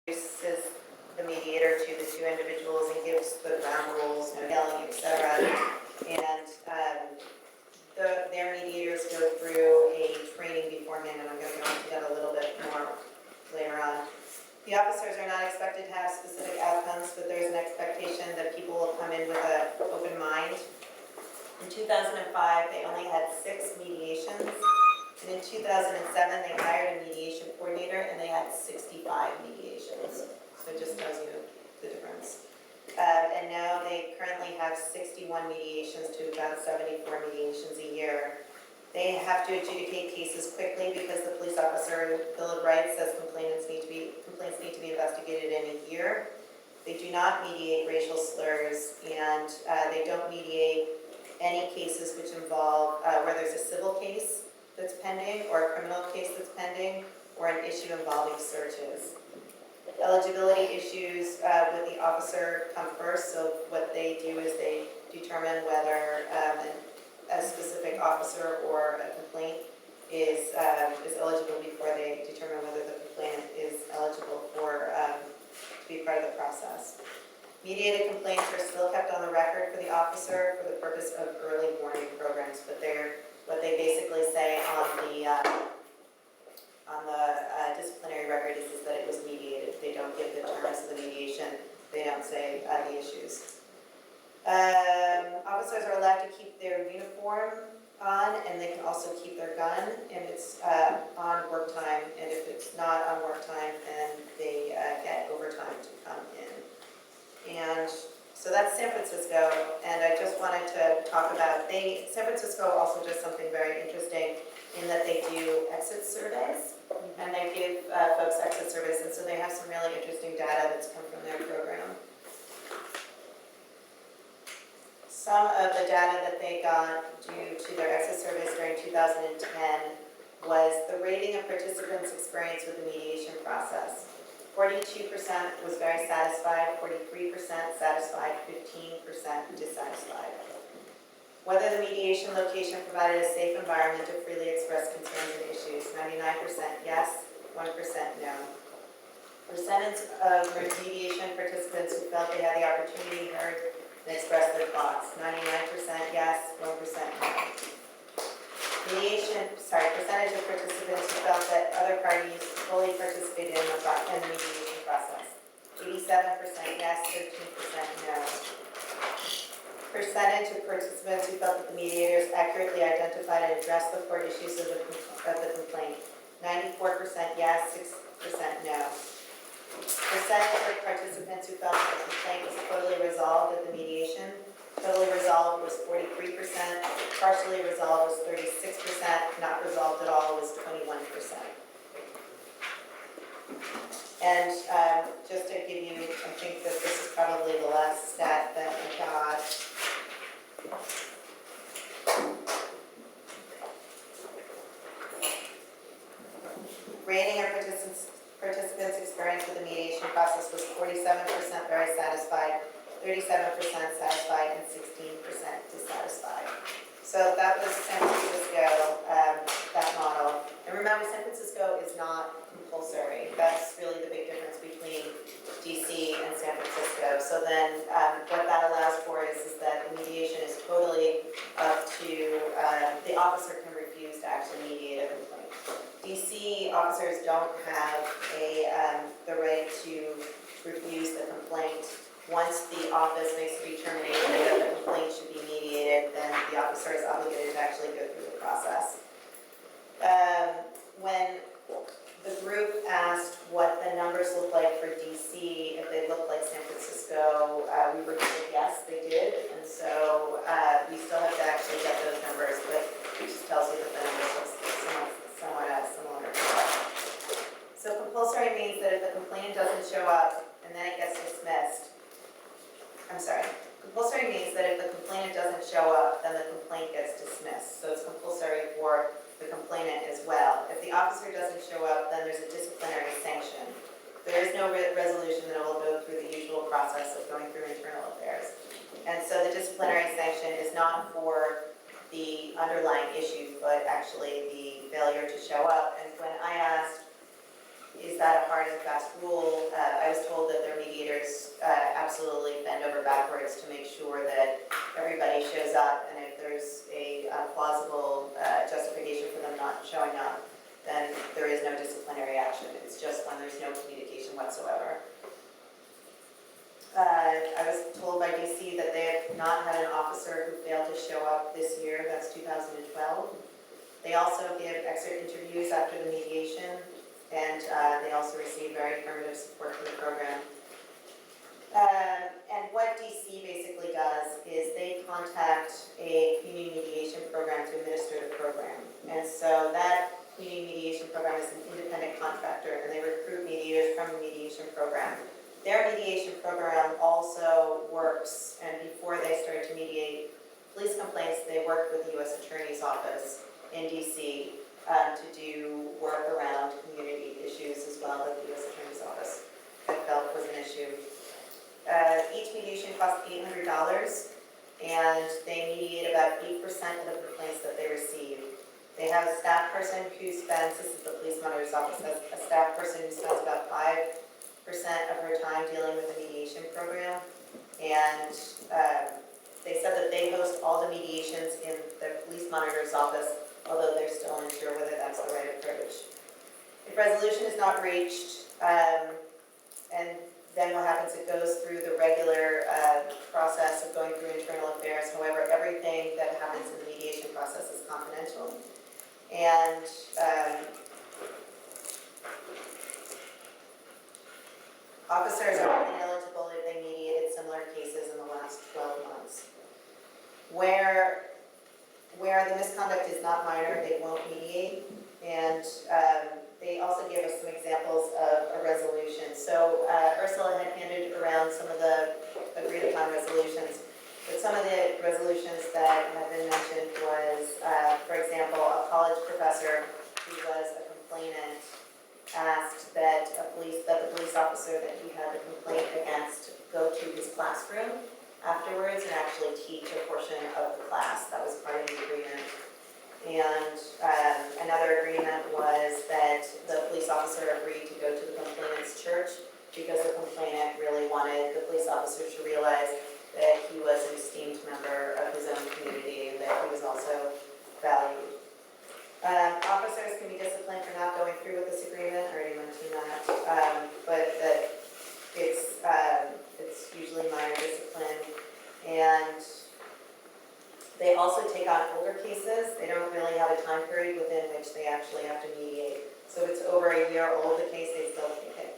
introduces the mediator to the two individuals and gives the ground rules, no yelling, etc. And their mediators go through a training beforehand, and I'm going to go into that a little bit more later on. The officers are not expected to have specific outcomes, but there's an expectation that people will come in with an open mind. In 2005, they only had 6 mediations, and in 2007, they hired a mediation coordinator, and they had 65 mediations. So it just tells you the difference. And now they currently have 61 mediations to about 74 mediations a year. They have to adjudicate cases quickly because the police officer Bill of Rights says complaints need to be investigated in a year. They do not mediate racial slurs, and they don't mediate any cases which involve where there's a civil case that's pending or a criminal case that's pending or an issue involving searches. Eligibility issues with the officer come first, so what they do is they determine whether a specific officer or a complaint is eligible before they determine whether the complainant is eligible to be part of the process. Mediated complaints are still kept on the record for the officer for the purpose of early warning programs, but what they basically say on the disciplinary record is that it was mediated. They don't give the terms of the mediation. They don't say the issues. Officers are allowed to keep their uniform on, and they can also keep their gun if it's on work time, and if it's not on work time, then they get overtime to come in. And so that's San Francisco, and I just wanted to talk about, San Francisco also does something very interesting in that they do exit surveys, and they give folks exit surveys, and so they have some really interesting data that's come from their program. Some of the data that they got due to their exit surveys during 2010 was the rating of participants' experience with the mediation process. 42% was very satisfied, 43% satisfied, 15% dissatisfied. Whether the mediation location provided a safe environment to freely express concerns and issues, 99% yes, 1% no. Percentage of mediation participants who felt they had the opportunity heard and expressed their thoughts, 99% yes, 1% no. Percentage of participants who felt that other parties fully participated in the mediation process, 87% yes, 13% no. Percentage of participants who felt that the mediators accurately identified and addressed the core issues of the complaint, 94% yes, 6% no. Percentage of participants who felt that the complaint was totally resolved at the mediation, totally resolved was 43%, partially resolved was 36%, not resolved at all was 21%. And just to give you, I think that this is probably the last stat that I got. Rating of participants' experience with the mediation process was 47% very satisfied, 37% satisfied, and 16% dissatisfied. So that was San Francisco, that model. And remember, San Francisco is not compulsory. That's really the big difference between DC and San Francisco. So then what that allows for is that the mediation is totally up to, the officer can refuse to actually mediate a complaint. DC officers don't have the right to refuse the complaint. Once the office makes a determination that the complaint should be mediated, then the officer is obligated to actually go through the process. When the group asked what the numbers look like for DC, if they look like San Francisco, we were told yes, they did, and so we still have to actually get those numbers, but it just tells you that the numbers look somewhat similar. So compulsory means that if the complainant doesn't show up and then it gets dismissed, compulsory means that if the complainant doesn't show up, then the complaint gets dismissed. So it's compulsory for the complainant as well. If the officer doesn't show up, then there's a disciplinary sanction. There is no resolution that will go through the usual process of going through internal affairs. And so the disciplinary sanction is not for the underlying issue, but actually the failure to show up. And when I asked is that a hard and fast rule? I was told that their mediators absolutely bend over backwards to make sure that everybody shows up, and if there's a plausible justification for them not showing up, then there is no disciplinary action. It's just when there's no communication whatsoever. I was told by DC that they have not had an officer who failed to show up this year. That's 2012. They also give exit interviews after the mediation, and they also receive very affirmative support for the program. And what DC basically does is they contact a community mediation program to administer the program. And so that community mediation program is an independent contractor, and they recruit mediators from the mediation program. Their mediation program also works, and before they started to mediate police complaints, they worked with the U.S. Attorney's Office in DC to do work around community issues as well that the U.S. Attorney's Office had felt was an issue. Each mediation costs $800, and they mediate about 8% of the complaints that they receive. They have a staff person who spends, this is the police monitor's office, has a staff person who spends about 5% of her time dealing with the mediation program, and they said that they host all the mediations in the police monitor's office, although they're still unsure whether that's the right approach. If resolution is not reached, and then what happens, it goes through the regular process of going through internal affairs. However, everything that happens in the mediation process is confidential. And officers are ineligible if they mediated similar cases in the last 12 months. Where the misconduct is not minor, they won't mediate. And they also gave us some examples of a resolution. So Ursula had handed around some of the agreed upon resolutions. But some of the resolutions that have been mentioned was, for example, a college professor who was a complainant asked that the police officer that he had the complaint against go to his classroom afterwards and actually teach a portion of the class. That was part of the agreement. And another agreement was that the police officer agreed to go to the complainant's church because the complainant really wanted the police officer to realize that he was an esteemed member of his own community and that he was also valued. Officers can be disciplined for not going through with this agreement. I already mentioned that, but that it's usually minor discipline. And they also take on older cases. They don't really have a time period within which they actually have to mediate. So if it's over a year old, the case, they still take it.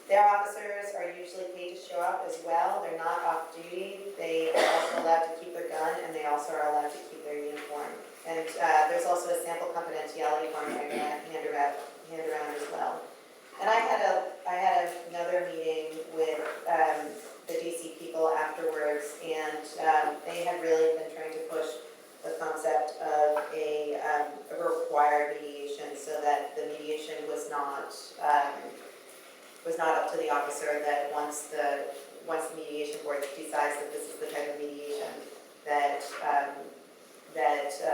Their officers are usually paid to show up as well. They're not off duty. They are also allowed to keep their gun, and they also are allowed to keep their uniform. And there's also a sample confidentiality form that I'm going to hand around as well. And I had another meeting with the DC people afterwards, and they had really been trying to push the concept of a required mediation, so that the mediation was not up to the officer. That once the mediation board decides that this is the type of mediation, that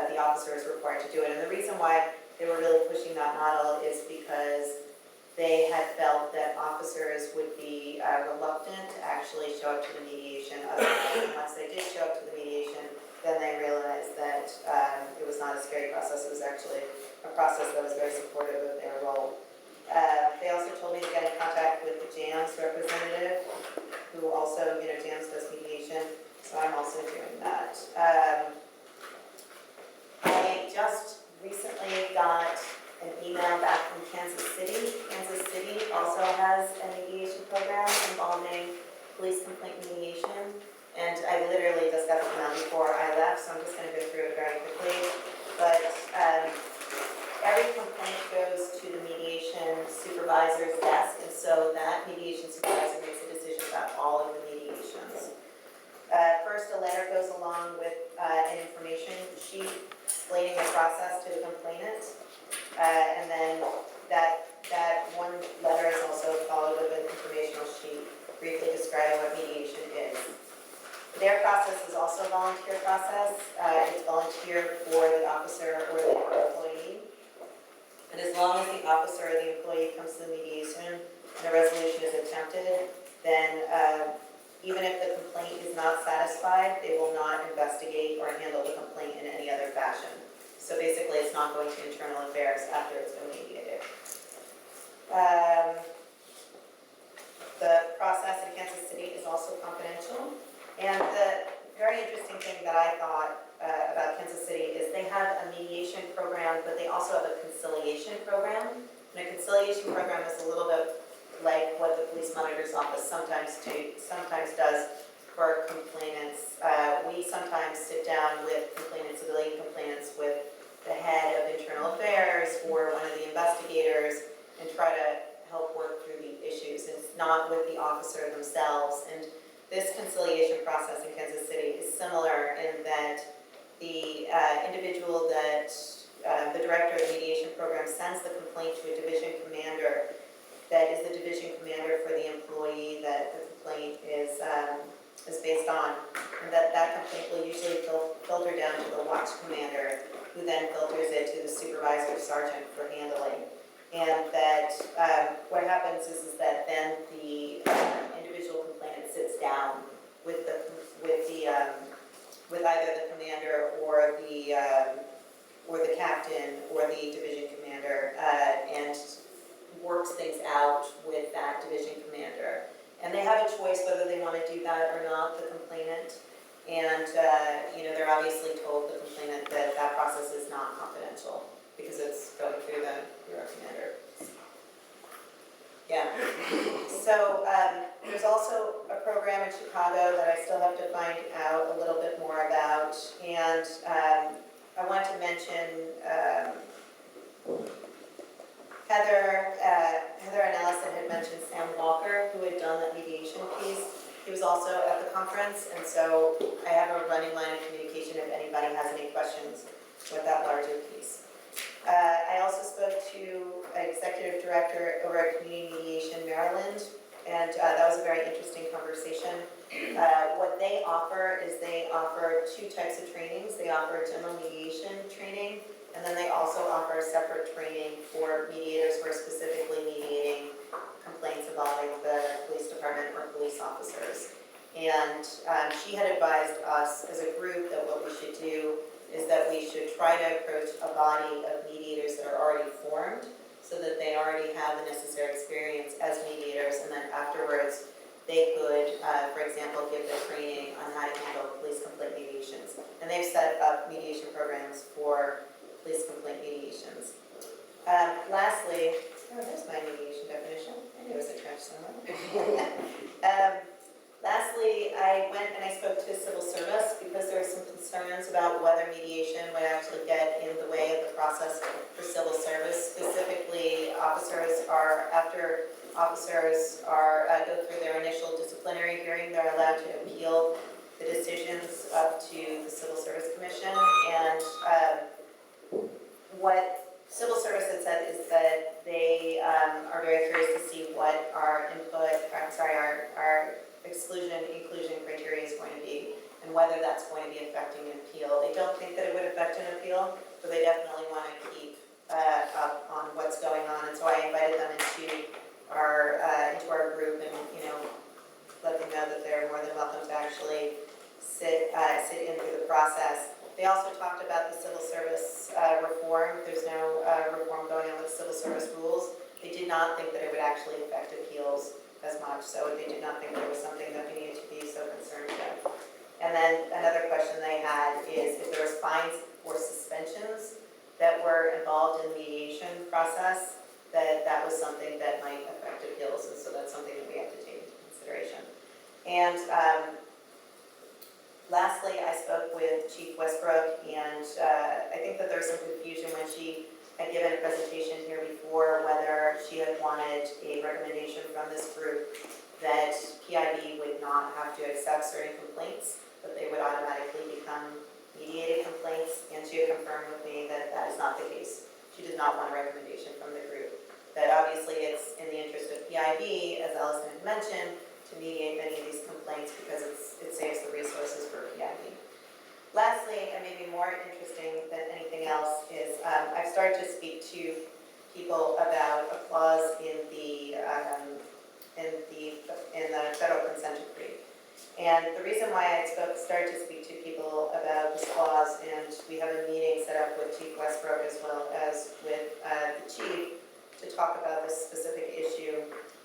the officer is required to do it. And the reason why they were really pushing that model is because they had felt that officers would be reluctant to actually show up to the mediation. Otherwise, once they did show up to the mediation, then they realized that it was not a scary process. It was actually a process that was very supportive of their role. They also told me to get in contact with the JAMS representative, who also, JAMS does mediation, so I'm also doing that. I just recently got an email back from Kansas City. Kansas City also has a mediation program involving police complaint mediation. And I literally just got the email before I left, so I'm just going to go through it very quickly. But every complaint goes to the mediation supervisor's desk, and so that mediation supervisor makes a decision about all of the mediations. First, a letter goes along with an information sheet explaining the process to the complainant. And then that one letter is also followed with an informational sheet briefly describing what mediation is. Their process is also a volunteer process. It's volunteer for the officer or the employee. And as long long as the officer or the employee comes to the mediation and a resolution is attempted, then even if the complaint is not satisfied, they will not investigate or handle the complaint in any other fashion. So basically, it's not going to internal affairs after it's been mediated. The process in Kansas City is also confidential. And the very interesting thing that I thought about Kansas City is they have a mediation program, but they also have a conciliation program. And a conciliation program is a little bit like what the police monitor's office sometimes does for complainants. We sometimes sit down with complainants, civilian complainants, with the head of internal affairs or one of the investigators and try to help work through the issues. And it's not with the officer themselves. And this conciliation process in Kansas City is similar in that the individual that the director of the mediation program sends the complaint to a division commander that is the division commander for the employee that the complaint is based on. And that complaint will usually filter down to the watch commander, who then filters it to the supervisor sergeant for handling. And that what happens is that then the individual complainant sits down with either the commander or the captain or the division commander and works things out with that division commander. And they have a choice whether they want to do that or not, the complainant. And they're obviously told, the complainant, that that process is not confidential because it's going through the bureau commander. Yeah. So there's also a program in Chicago that I still have to find out a little bit more about. And I want to mention Heather and Allison had mentioned Sam Walker, who had done that mediation piece. He was also at the conference, and so I have a running line of communication if anybody has any questions with that larger piece. I also spoke to an executive director over at Community Mediation Maryland, and that was a very interesting conversation. What they offer is they offer two types of trainings. They offer general mediation training, and then they also offer separate training for mediators who are specifically mediating complaints involving the police department or police officers. And she had advised us as a group that what we should do is that we should try to approach a body of mediators that are already formed so that they already have the necessary experience as mediators, and then afterwards they could, for example, give the training on how to handle police complaint mediations. And they've set up mediation programs for police complaint mediations. Lastly, there's my mediation definition. I knew it was attached somewhere. Lastly, I went and I spoke to civil service because there were some concerns about whether mediation would actually get in the way of the process for civil service. Specifically, after officers go through their initial disciplinary hearing, they're allowed to appeal the decisions up to the Civil Service Commission. And what Civil Service had said is that they are very curious to see what our exclusion-inclusion criteria is going to be and whether that's going to be affecting an appeal. They don't think that it would affect an appeal, but they definitely want to keep up on what's going on. And so I invited them into our group and let them know that they're more than welcome to actually sit in through the process. They also talked about the civil service reform. There's no reform going on with civil service rules. They did not think that it would actually affect appeals as much, so they did not think there was something that we needed to be so concerned about. And then another question they had is if there was fines or suspensions that were involved in the mediation process, that was something that might affect appeals, and so that's something that we have to take into consideration. And lastly, I spoke with Chief Westbrook, and I think that there was some confusion when she had given a presentation here before whether she had wanted a recommendation from this group that PIB would not have to accept certain complaints, but they would automatically become mediated complaints, and she had confirmed with me that that is not the case. She did not want a recommendation from the group. That obviously it's in the interest of PIB, as Allison had mentioned, to mediate many of these complaints because it saves the resources for PIB. Lastly, and maybe more interesting than anything else, is I've started to speak to people about a clause in the federal consent decree. And the reason why I started to speak to people about this clause, and we have a meeting set up with Chief Westbrook as well as with the chief to talk about this specific issue.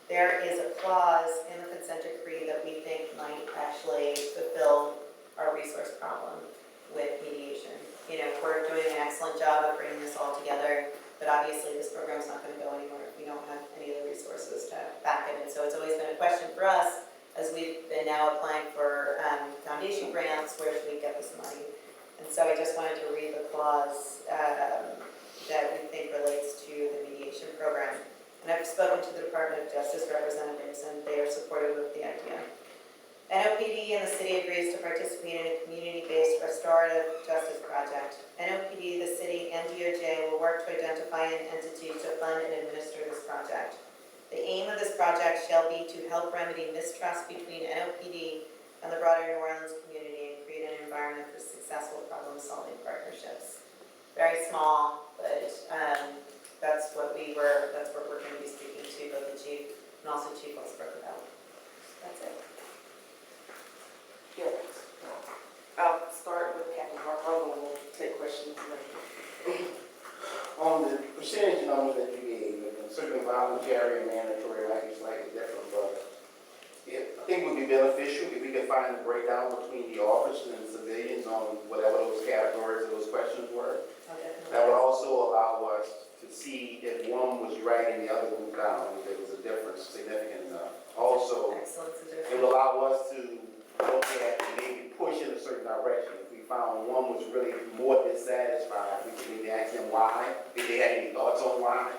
There is a clause in the consent decree that we think might actually fulfill our resource problem with mediation. You know, we're doing an excellent job of bringing this all together, but obviously this program's not going to go anywhere if we don't have any of the resources to back it. And so it's always been a question for us, as we've been now applying for foundation grants, where should we get this money? And so I just wanted to read the clause that we think relates to the mediation program. And I've spoken to the Department of Justice representatives, and they are supportive of the idea. NOPD and the city agrees to participate in a community-based restorative justice project. NOPD, the city, and DOJ will work to identify an entity to fund and administer this project. The aim of this project shall be to help remedy mistrust between NOPD and the broader New Orleans community and create an environment for successful problem-solving partnerships. Very small, but that's what we're going to be speaking to both the chief and also Chief Westbrook about. That's it. Yeah. I'll start with Captain Harper, and we'll take questions later. On the percentage numbers that you gave, and certainly voluntary and mandatory might be slightly different, but I think it would be beneficial if we could find the breakdown between the officers and civilians on whatever those categories of those questions were. That would also allow us to see if one was right and the other moved down, if there was a difference significant enough. Also, it would allow us to look at and maybe push in a certain direction. If we found one was really more dissatisfied, we could maybe ask them why, if they had any thoughts on why,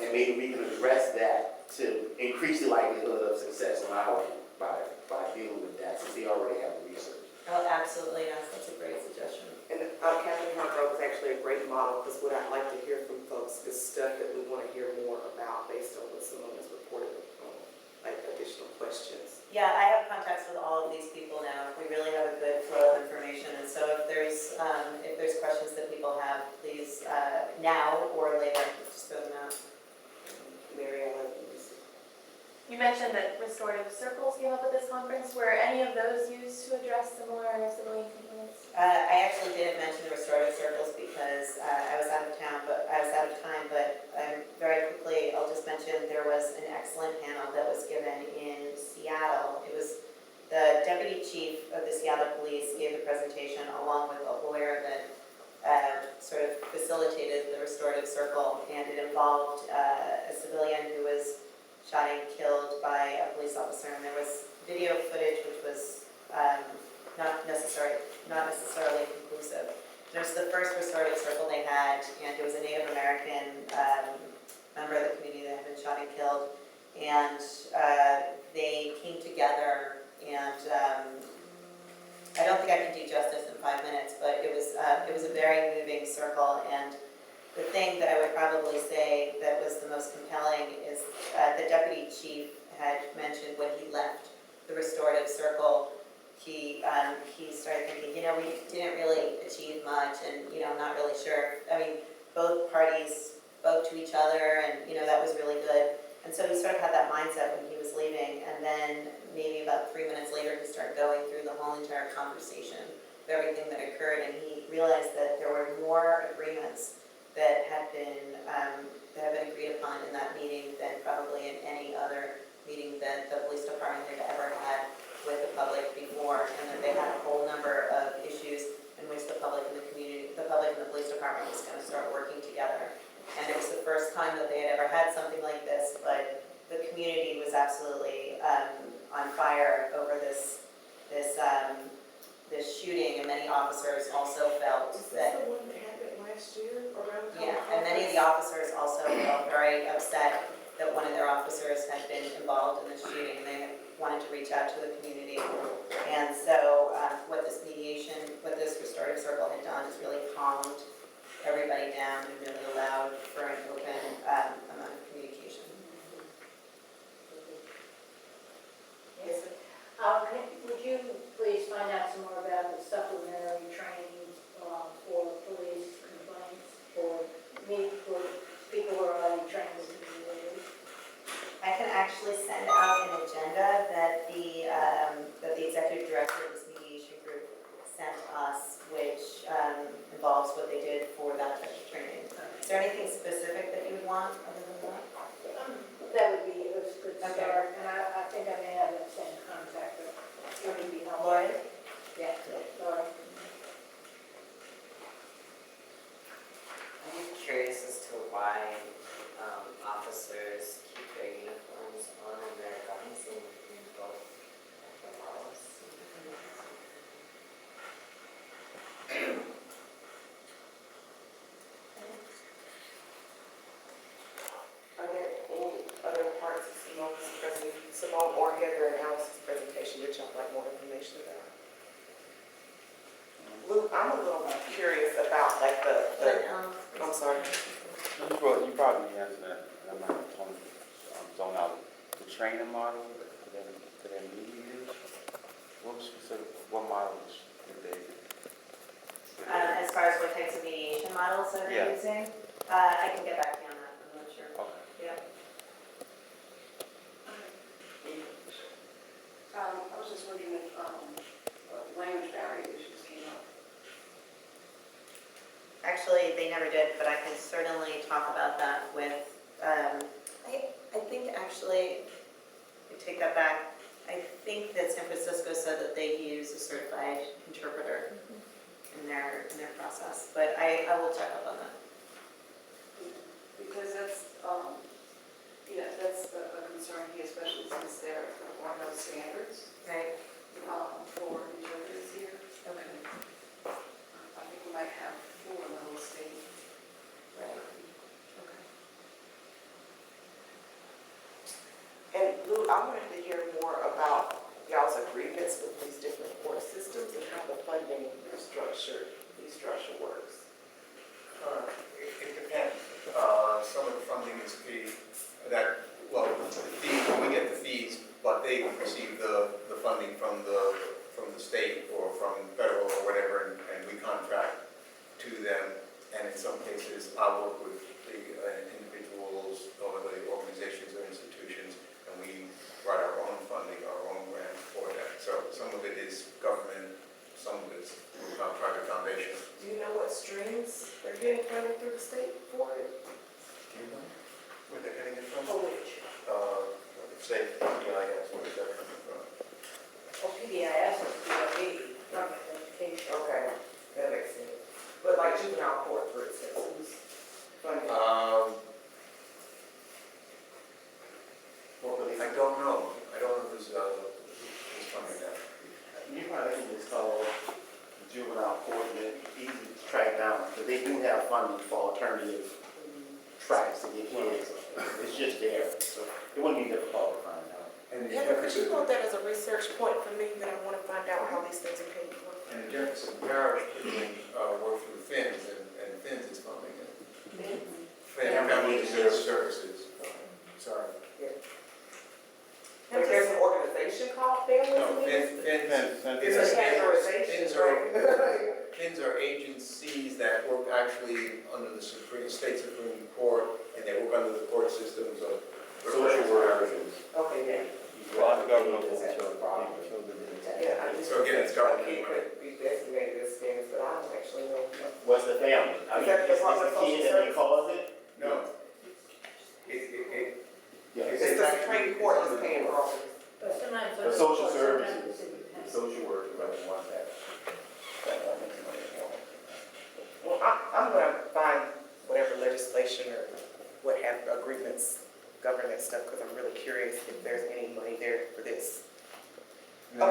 and maybe we can address that to increase the likelihood of success on our end by dealing with that, since they already have the research. Oh, absolutely, yes, that's a great suggestion. And Captain Harper was actually a great model, because what I'd like to hear from folks is stuff that we want to hear more about based on what someone has reported, like additional questions. Yeah, I have contacts with all of these people now. We really have a good flow of information, and so if there's questions that people have, please now or later, just throw them out. Mary Ellen. You mentioned that restorative circles came up at this conference. Were any of those used to address similar civilian complaints? I actually didn't mention the restorative circles because I was out of time, but very quickly I'll just mention there was an excellent panel that was given in Seattle. It was the deputy chief of the Seattle police gave the presentation along with a lawyer that sort of facilitated the restorative circle, and it involved a civilian who was shot and killed by a police officer, and there was video footage which was not necessarily conclusive. It was the first restorative circle they had, and it was a Native American member of the community that had been shot and killed, and they came together, and I don't think I can do justice in 5 minutes, but it was a very moving circle. And the thing that I would probably say that was the most compelling is the deputy chief had mentioned when he left the restorative circle, he started thinking, we didn't really achieve much, and I'm not really sure. I mean, both parties spoke to each other, and that was really good. And so he sort of had that mindset when he was leaving, and then maybe about 3 minutes later, he started going through the whole entire conversation of everything that occurred, and he realized that there were more agreements that had been agreed upon in that meeting than probably in any other meeting that the police department had ever had with the public before, and that they had a whole number of issues in which the public and the police department was going to start working together. And it was the first time that they had ever had something like this, but the community was absolutely on fire over this shooting, and many officers also felt that. Is this the one that happened last year around? Yeah, and many of the officers also felt very upset that one of their officers had been involved in the shooting, and they wanted to reach out to the community. And so what this restorative circle had done is really calmed everybody down and really allowed for an open amount of communication. Yes. Would you please find out some more about the supplementary training for police complaints for people who are train the mediators? I can actually send out an agenda that the executive director of this mediation group sent us, which involves what they did for that type of training. Is there anything specific that you would want other than that? That would be a good Okay. start, and I think I may have that same contact, but it would be helpful. Lloyd? Yeah, Laura. I'm curious as to why officers keep their uniforms on and their guns in both the models. Are there any other parts of Simone's presentation, Simone or Heather and Alice's presentation that y'all like more information about? Luke, I'm a little curious about like I'm sorry. You probably answered that. I'm not going to zone out. The training model for their mediators, what models did they do? As far as what types of mediation models are they Yeah. using? I can get back to you on that, I'm not sure. Okay. Yeah. I was just wondering if language barrier issues came up. Actually, they never did, but I can certainly talk about that with, I think actually, I take that back. I think that San Francisco said that they use a certified interpreter in their process, but I will check up on that. Because that's a concern here, especially since there are no standards Right. for interpreters here. Okay. I think we might have 4 in the whole state. Right. Okay. And Lou, I wanted to hear more about y'all's agreements with these different court systems and how the funding structure works. It depends. Some of the funding is paid we get the fees, but they receive the funding from the state or from federal or whatever, and we contract to them. And in some cases, I work with the individuals or the organizations or institutions, and we write our own funding, our own grants for that. So some of it is government, some of it's private foundation. Do you know what streams they're getting funded through the state for it? Where they're getting it from? For which? Say, PIS, where is that coming from? Oh, PBIS is DOE, Department of Education. Okay, that makes sense. But like juvenile court, for instance, who's funding? I don't know. I don't know who's funding that. You probably can just call juvenile court, and it's easy to track down, because they do have funding for alternative tracks to get kids. It's just there, so it wouldn't be difficult to find out. And the Heather, could you Jefferson, note that as a research point for me, that I want to find out how these things are paid for? and the Jefferson Parish work through FINS, and FINS is funding it. Family Services. Sorry. But there's an organization called Families No, and FINS. It's a categorization, right? FINS are agencies that work actually under the State Supreme Court, and they work under the court systems of Social workers. Okay, yeah. A lot of government will Yeah, I just. So again, it's government It money. could be designated as things, but I don't actually know. What's the family? I Is mean, that the it's Department the of kid Social that they cause it? No. Yeah. It's the Supreme Court that's paying for all this. But sometimes. For social services, social workers, I don't want that. Well, I'm gonna find whatever legislation or what have agreements govern that stuff, because I'm really curious if there's any money there for this. The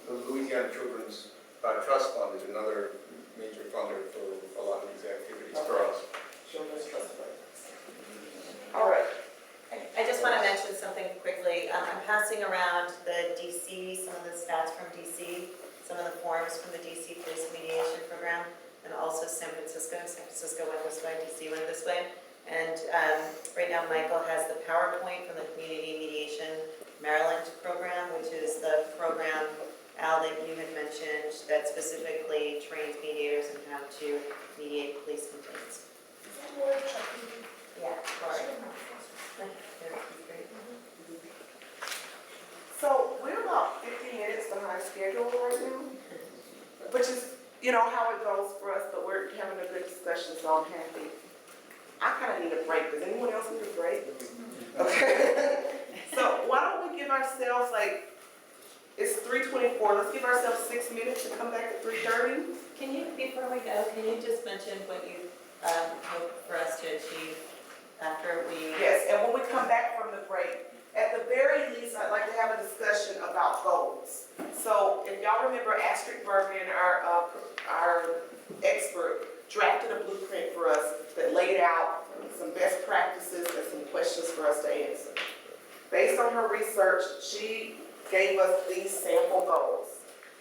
Louisiana Children's Trust Fund is another major funder for a lot of these activities for us. Children's Trust Fund. All right. I just want to mention something quickly. I'm passing around the DC, some of the stats from DC, some of the forms from the DC Police Mediation Program, and also San Francisco. San Francisco went this way, DC went this way. And right now, Michael has the PowerPoint from the Community Mediation Maryland program, which is the program, Al, that you had mentioned, that specifically trains mediators in how to mediate police complaints. Yeah, Lori. So we're about 50 minutes behind schedule right now, which is, you know, how it goes for us, but we're having a good discussion, so I'm happy. I kind of need a break. Does anyone else need a break? Okay. So why don't we give ourselves it's 3:24, let's give ourselves 6 minutes to come back at 3:30. Can you, before we go, can you just mention what you hope for us to achieve after we? Yes, and when we come back from the break, at the very least, I'd like to have a discussion about goals. So if y'all remember, Astrid Bergen, our expert, drafted a blueprint for us that laid out some best practices and some questions for us to answer. Based on her research, she gave us these sample goals.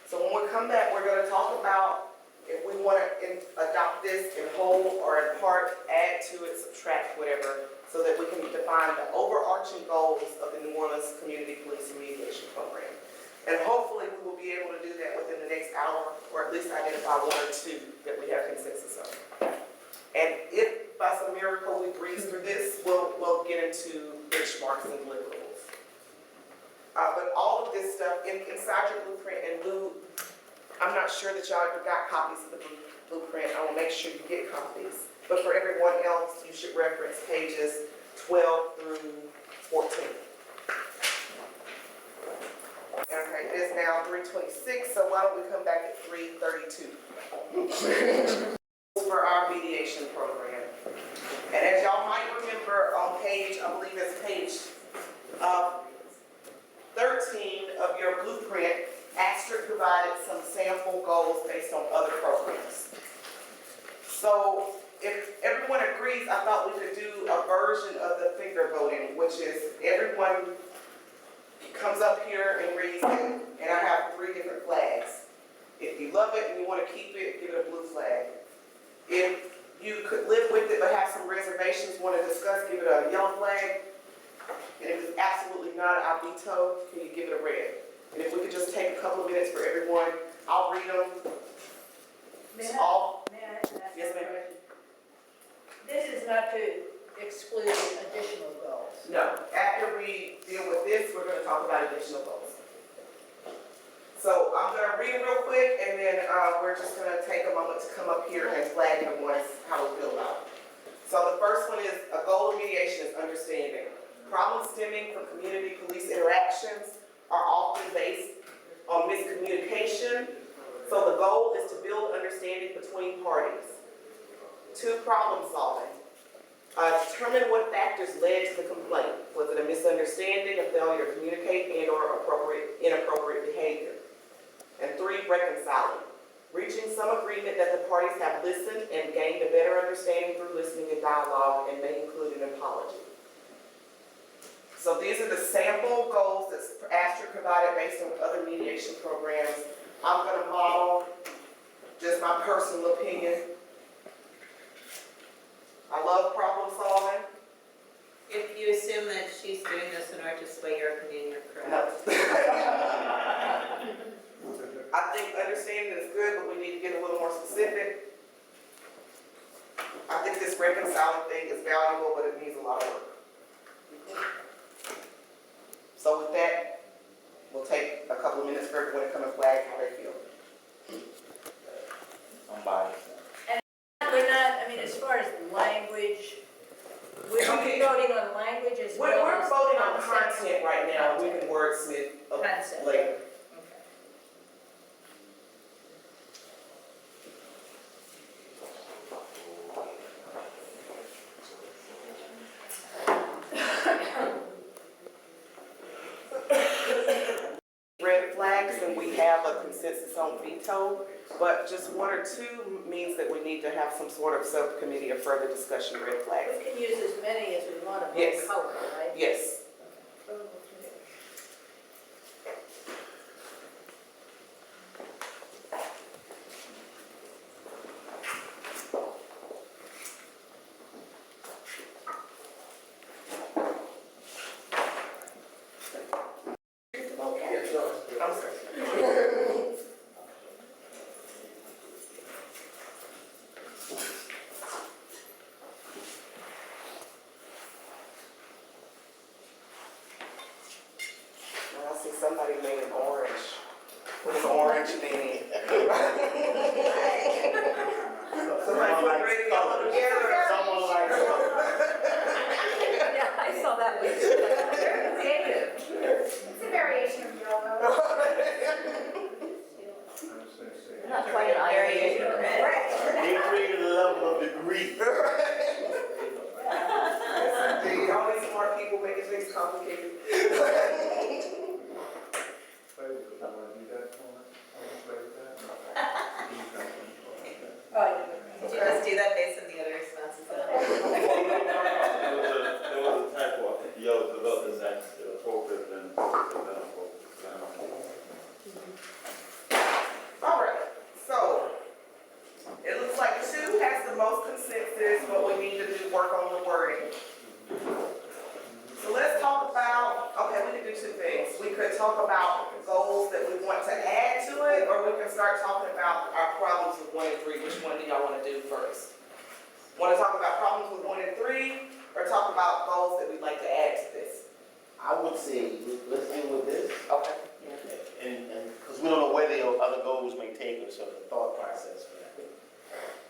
So when we come back, we're going to talk about if we want to adopt this in whole or in part, add to it, subtract, whatever, so that we can define the overarching goals of the New Orleans Community Police Remediation Program. And hopefully we will be able to do that within the next hour, or at least identify one or two that we have consensus on. And if by some miracle we breeze through this, we'll get into benchmarks and deliverables. But all of this stuff inside your blueprint, and Lou, I'm not sure that y'all ever got copies of the blueprint. I will make sure you get copies. But for everyone else, you should reference pages 12 through 14. Okay, it is now 3:26, so why don't we come back at 3:32 for our mediation program. And as y'all might remember on page, I believe it's page 13 of your blueprint, Astrid provided some sample goals based on other programs. So if everyone agrees, I thought we could do a version of the finger voting, which is everyone comes up here and reads it, and I have 3 different flags. If you love it and you want to keep it, give it a blue flag. If you could live with it but have some reservations, want to discuss, give it a yellow flag. And if it's absolutely not, I'll veto, can you give it a red? And if we could just take a couple of minutes for everyone, I'll read them. May All. I ask Yes, a ma'am. question? This is not to exclude additional goals. No, after we deal with this, we're going to talk about additional goals. So I'm going to read it real quick, and then we're just going to take a moment to come up here and flag everyone how we feel about it. So the first one is a goal of mediation is understanding. Problems stemming from community police interactions are often based on miscommunication. So the goal is to build understanding between parties. 2, problem solving. Determine what factors led to the complaint. Was it a misunderstanding, a failure to communicate, and or inappropriate behavior? And 3, reconciling. Reaching some agreement that the parties have listened and gained a better understanding through listening and dialogue, and may include an apology. So these are the sample goals that Astrid provided based on other mediation programs. I'm going to model just my personal opinion. I love problem solving. If you assume that she's doing this in order to sway your opinion, you're correct. No. I think understanding is good, but we need to get a little more specific. I think this reconciling thing is valuable, but it needs a lot of work. So with that, we'll take a couple of minutes for everyone to come and flag how they feel. I'm biased. We're not, I mean, as far as language, we're Okay. voting on language as well We're as voting on concepts. content right now. We can wordsmith Concept. later. Red flags, and we have a consensus on veto, but just 1 or 2 means that we need to have some sort of subcommittee or further discussion of red flags. We can use as many as we want of Yes. one color, right? Yes. I'm sorry. somebody made an orange, with an orange name. Somebody put red and yellow together. Someone likes color. Yeah, I saw that one. Very creative. It's a variation of yellow. Not quite an Variation of red. They created a level of degree. Yes, indeed. All these smart people making things complicated. Did you just do that based on the other responses then? There was a typo, yellow developed as actually appropriate and All right, so it looks like 2 has the most consensus, but we need to do work on the wording. So let's talk about, okay, we can do 2 things. We could talk about goals that we want to add to it, or we can start talking about our problems with 1 and 3. Which one do y'all want to do first? Want to talk about problems with 1 and 3, or talk about goals that we'd like to add to this? I would say, let's deal with this. Okay. And, because we don't know where the other goals may take us, or the thought process for that.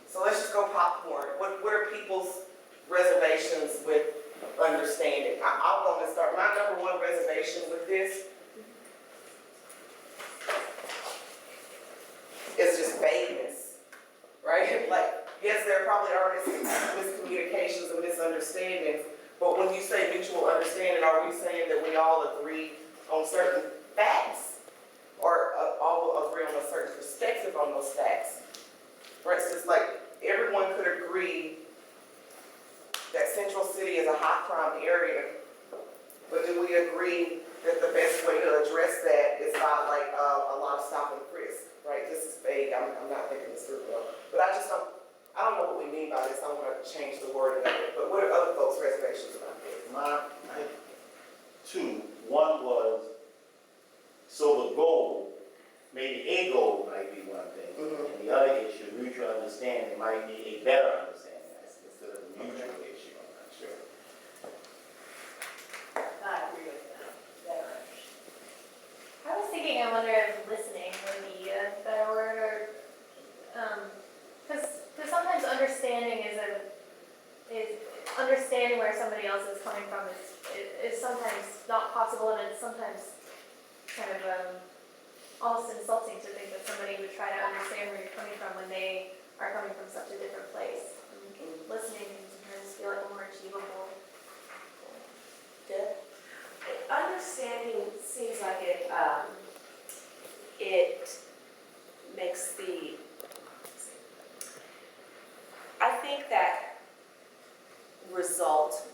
So let's just go popcorn. What are people's reservations with understanding? I'll go and start. My number 1 reservation with this is just vagueness, right? Like, yes, there probably are miscommunications and misunderstandings, but when you say mutual understanding, are we saying that we all agree on certain facts? Or all agree on a certain perspective on those facts? For instance, like, everyone could agree that Central City is a high crime area, but do we agree that the best way to address that is by like a lot of stop and frisk, right? This is vague, I'm not thinking this through well, but I don't know what we mean by this. I want to change the wording of it, but what are other folks' reservations about this? I had 2. One was, so the goal, maybe a goal might be one thing, and the other issue, mutual understanding, might be a better understanding instead of a mutual issue, I'm not sure. I agree with that. Better understand. I was thinking, I wonder if listening would be a better word, or, because sometimes understanding is understanding where somebody else is coming from is sometimes not possible, and it's sometimes kind of almost insulting to think that somebody would try to understand where you're coming from when they are coming from such a different place. Listening can sometimes feel like a more achievable. Understanding seems like it makes I think that result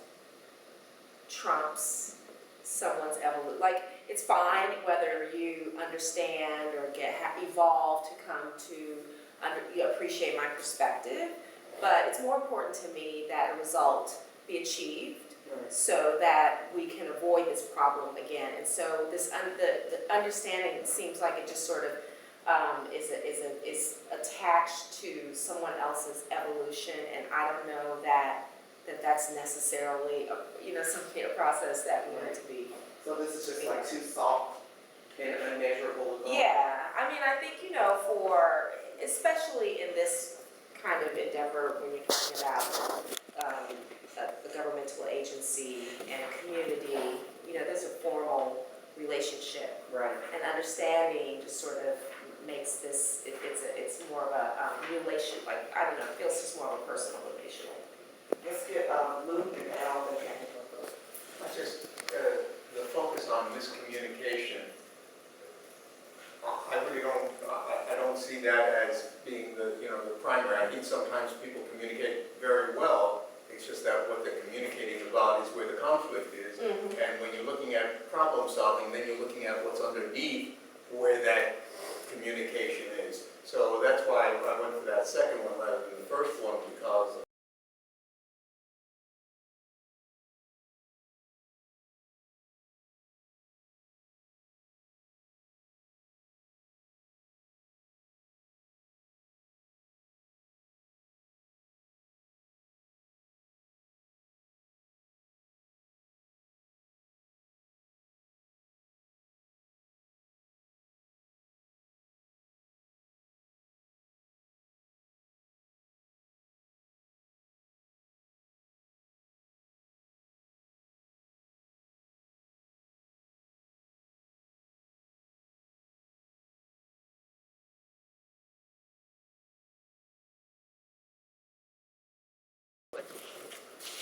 trumps someone's evolution. Like, it's fine whether you understand or evolve to come to you appreciate my perspective, but it's more important to me that a result be achieved so that we can avoid this problem again. And so this the understanding seems like it just sort of is attached to someone else's evolution, and I don't know that's necessarily some kind of process that we want to be. So this is just like too soft and unmeasurable. Yeah, I mean, I think for especially in this kind of endeavor when you're talking about a governmental agency and a community, there's a formal relationship. Right. And understanding just sort of makes this, it's more of a relation, like, I don't know, it feels just more of a personal relation. Let's get Luke and Al and Kathy. Just the focus on miscommunication, I really don't, I don't see that as being the primary. I think sometimes people communicate very well. It's just that what they're communicating about is where the conflict is. And when you're looking at problem solving, then you're looking at what's underneath where that communication is. So that's why I went for that second one rather than the first one, because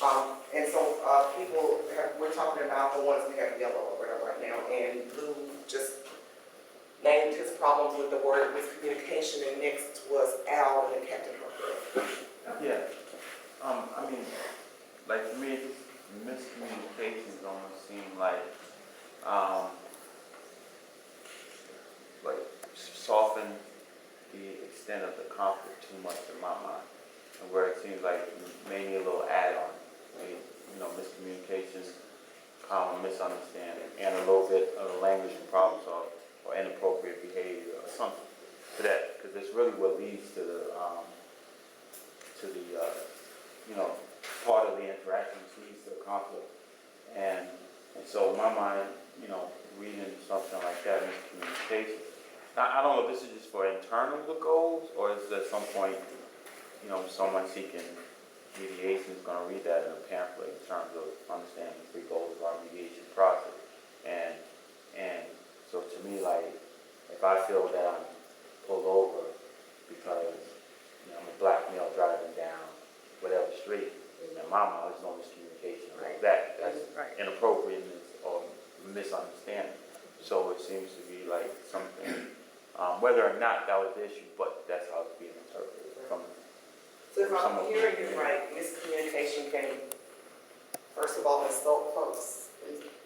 And so, we're talking about the ones we have yellow over there right now, and blue just named his problems with the word miscommunication, and next was Al and Captain Harper. Yeah, I mean, like to me, this miscommunications almost seem like soften the extent of the conflict too much in my mind, and where it seems like maybe a little add-on, miscommunications, common misunderstanding, and a little bit of language and problem solving or inappropriate behavior or something to that, because it's really what leads to the part of the interaction, which leads to conflict. And so in my mind, reading something like that, miscommunication. I don't know if this is just for internal goals, or is there some point, someone seeking mediation is going to read that in a pamphlet in terms of understanding the 3 goals of our mediation process. And so to me, like, if I feel that I'm pulled over because I'm a black male driving down whatever street, in my mind, there's no miscommunication like that. That's inappropriateness or misunderstanding. So it seems to be like something, whether or not that was the issue, but that's how it's being interpreted from. So if I'm hearing you right, miscommunication can, first of all, insult folks,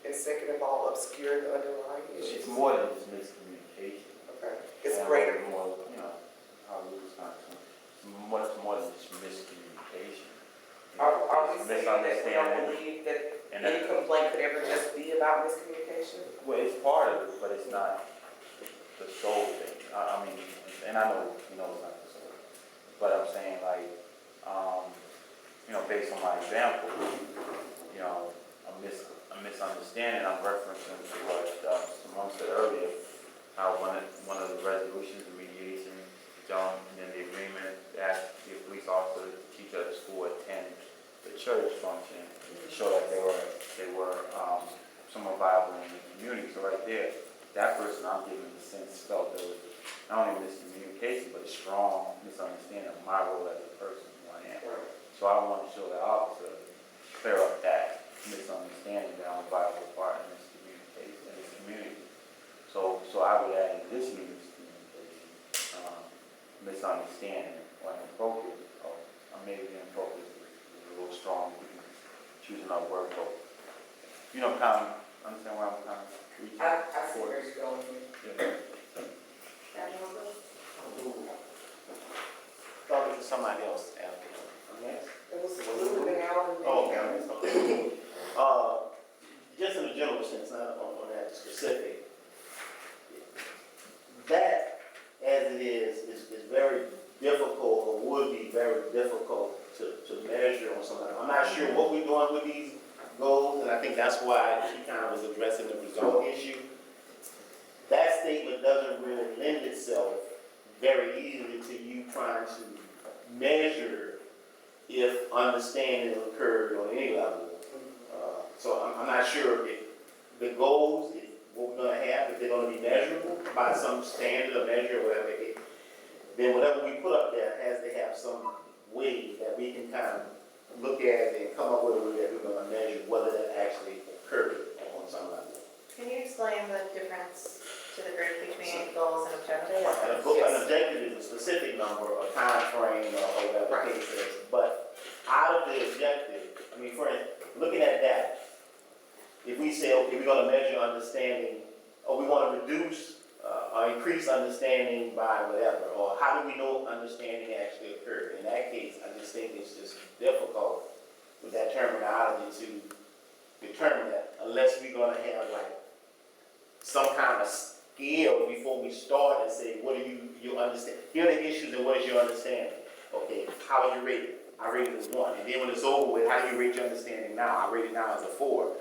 and second of all, obscure the underlying issues. It's more than just miscommunication. Okay. It's greater. More, how we was kind of, much more than just miscommunication. Are we saying that we don't Misunderstanding. believe that And any complaint could ever just be about miscommunication? Well, it's part of it, but it's not the sole thing. I mean, and I know, it's not the sole. But I'm saying, like, based on my example, a misunderstanding, I'm referencing to what Simone said earlier, how one of the resolutions of mediation, and then the agreement asked the police officer to teach at the school attend the church function to show that they were somewhat viable in the community. So right there, that person I'm giving the sense felt there was not only miscommunication, but a strong misunderstanding of my role as a person who I am. Right. So I want to show the officer, clear up that misunderstanding that I'm a viable part in this communication, in this community. So I would add in this miscommunication, misunderstanding or inappropriate, or maybe inappropriate is a little strong, choose another word, but kind of understand where I'm kind of reaching. I see where you're going. Yeah. Thought it was somebody else, Al. Yes. It was blue and Al. Oh, okay. Just in a general sense, not on that specific. That, as it is very difficult, or would be very difficult to measure on somebody. I'm not sure what we're doing with these goals, and I think that's why she kind of was addressing the result issue. That statement doesn't really lend itself very easily to you trying to measure if understanding occurred on any level. So I'm not sure if the goals, if what we're going to have, if they're going to be measurable by some standard or measure or whatever, then whatever we put up there has to have some way that we can kind of look at it and come up with a way that we're going to measure whether that actually occurred on some level. Can you explain the difference to the group between goals and objectives? An objective is a specific number, a time frame, or whatever the case is. But out of the objective, for instance, looking at that, if we say, okay, we're going to measure understanding, or we want to reduce or increase understanding by whatever, or how do we know understanding actually occurred? In that case, I just think it's just difficult with that terminology to determine that, unless we're going to have some kind of scale before we start and say, what do you understand? Here are the issues and what is your understanding? Okay, how would you rate it? I rate it as 1. And then when it's over with, how do you rate your understanding now? I rate it now as a 4.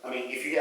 If you have